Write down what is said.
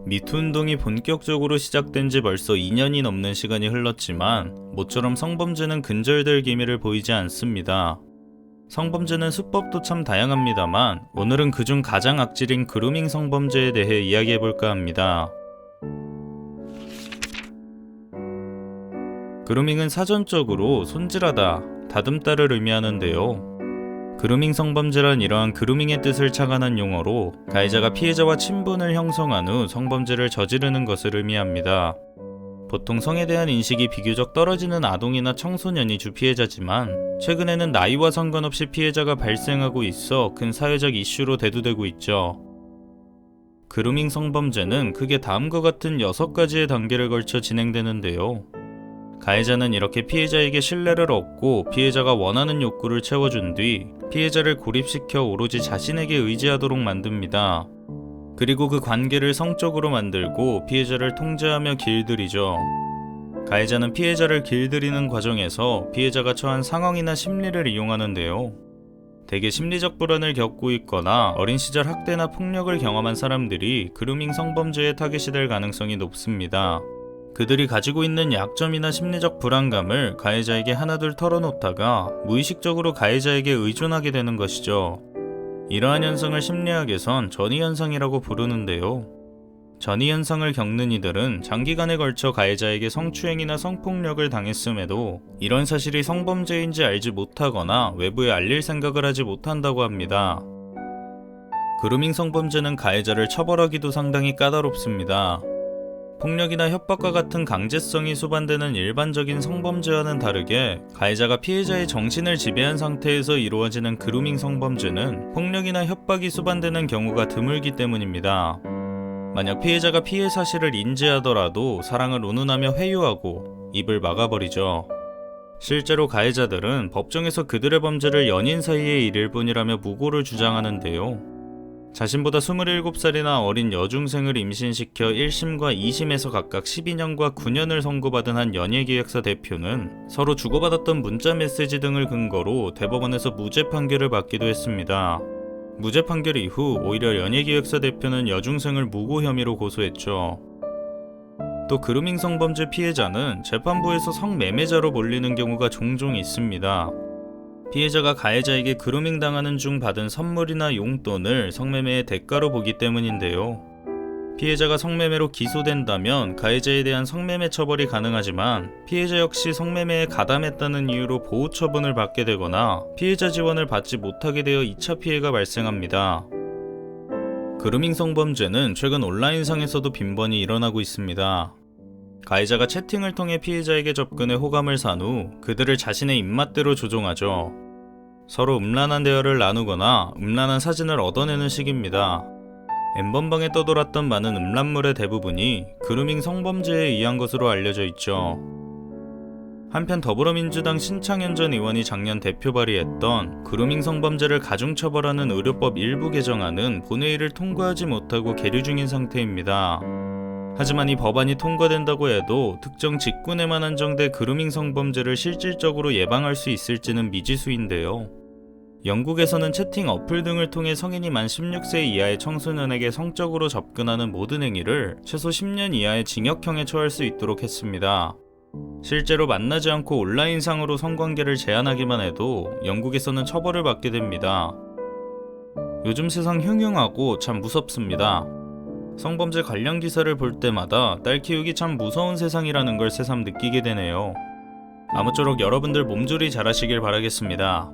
미투 운동이 본격적으로 시작된 지 벌써 2년이 넘는 시간이 흘렀지만 모처럼 성범죄는 근절될 기미를 보이지 않습니다. 성범죄는 수법도 참 다양합니다만 오늘은 그중 가장 악질인 그루밍 성범죄에 대해 이야기해볼까 합니다. 그루밍은 사전적으로 손질하다, 다듬다를 의미하는데요. 그루밍 성범죄란 이러한 그루밍의 뜻을 착안한 용어로 가해자가 피해자와 친분을 형성한 후 성범죄를 저지르는 것을 의미합니다. 보통 성에 대한 인식이 비교적 떨어지는 아동이나 청소년이 주 피해자지만 최근에는 나이와 상관없이 피해자가 발생하고 있어 큰 사회적 이슈로 대두되고 있죠. 그루밍 성범죄는 크게 다음과 같은 6가지의 단계를 걸쳐 진행되는데요. 가해자는 이렇게 피해자에게 신뢰를 얻고 피해자가 원하는 욕구를 채워준 뒤 피해자를 고립시켜 오로지 자신에게 의지하도록 만듭니다. 그리고 그 관계를 성적으로 만들고 피해자를 통제하며 길들이죠. 가해자는 피해자를 길들이는 과정에서 피해자가 처한 상황이나 심리를 이용하는데요. 대개 심리적 불안을 겪고 있거나 어린 시절 학대나 폭력을 경험한 사람들이 그루밍 성범죄의 타겟이 될 가능성이 높습니다. 그들이 가지고 있는 약점이나 심리적 불안감을 가해자에게 하나둘 털어놓다가 무의식적으로 가해자에게 의존하게 되는 것이죠. 이러한 현상을 심리학에선 전이현상이라고 부르는데요. 전이현상을 겪는 이들은 장기간에 걸쳐 가해자에게 성추행이나 성폭력을 당했음에도 이런 사실이 성범죄인지 알지 못하거나 외부에 알릴 생각을 하지 못한다고 합니다. 그루밍 성범죄는 가해자를 처벌하기도 상당히 까다롭습니다. 폭력이나 협박과 같은 강제성이 수반되는 일반적인 성범죄와는 다르게 가해자가 피해자의 정신을 지배한 상태에서 이루어지는 그루밍 성범죄는 폭력이나 협박이 수반되는 경우가 드물기 때문입니다. 만약 피해자가 피해 사실을 인지하더라도 사랑을 운운하며 회유하고 입을 막아버리죠. 실제로 가해자들은 법정에서 그들의 범죄를 연인 사이의 일일 뿐이라며 무고를 주장하는데요. 자신보다 27살이나 어린 여중생을 임신시켜 1심과 2심에서 각각 12년과 9년을 선고받은 한 연예기획사 대표는 서로 주고받았던 문자 메시지 등을 근거로 대법원에서 무죄 판결을 받기도 했습니다. 무죄 판결 이후 오히려 연예기획사 대표는 여중생을 무고 혐의로 고소했죠. 또 그루밍 성범죄 피해자는 재판부에서 성매매자로 몰리는 경우가 종종 있습니다. 피해자가 가해자에게 그루밍 당하는 중 받은 선물이나 용돈을 성매매의 대가로 보기 때문인데요. 피해자가 성매매로 기소된다면 가해자에 대한 성매매 처벌이 가능하지만 피해자 역시 성매매에 가담했다는 이유로 보호 처분을 받게 되거나 피해자 지원을 받지 못하게 되어 2차 피해가 발생합니다. 그루밍 성범죄는 최근 온라인상에서도 빈번히 일어나고 있습니다. 가해자가 채팅을 통해 피해자에게 접근해 호감을 산 후 그들을 자신의 입맛대로 조종하죠. 서로 음란한 대화를 나누거나 음란한 사진을 얻어내는 식입니다. N번방에 떠돌았던 많은 음란물의 대부분이 그루밍 성범죄에 의한 것으로 알려져 있죠. 한편 더불어민주당 신창현 전 의원이 작년 대표 발의했던 그루밍 성범죄를 가중처벌하는 의료법 일부 개정안은 본회의를 통과하지 못하고 계류 중인 상태입니다. 하지만 이 법안이 통과된다고 해도 특정 직군에만 한정돼 그루밍 성범죄를 실질적으로 예방할 수 있을지는 미지수인데요. 영국에서는 채팅 어플 등을 통해 성인이 만 16세 이하의 청소년에게 성적으로 접근하는 모든 행위를 최소 10년 이하의 징역형에 처할 수 있도록 했습니다. 실제로 만나지 않고 온라인상으로 성관계를 제한하기만 해도 영국에서는 처벌을 받게 됩니다. 요즘 세상 흉흉하고 참 무섭습니다. 성범죄 관련 기사를 볼 때마다 딸 키우기 참 무서운 세상이라는 걸 새삼 느끼게 되네요. 아무쪼록 여러분들 몸조리 잘하시길 바라겠습니다.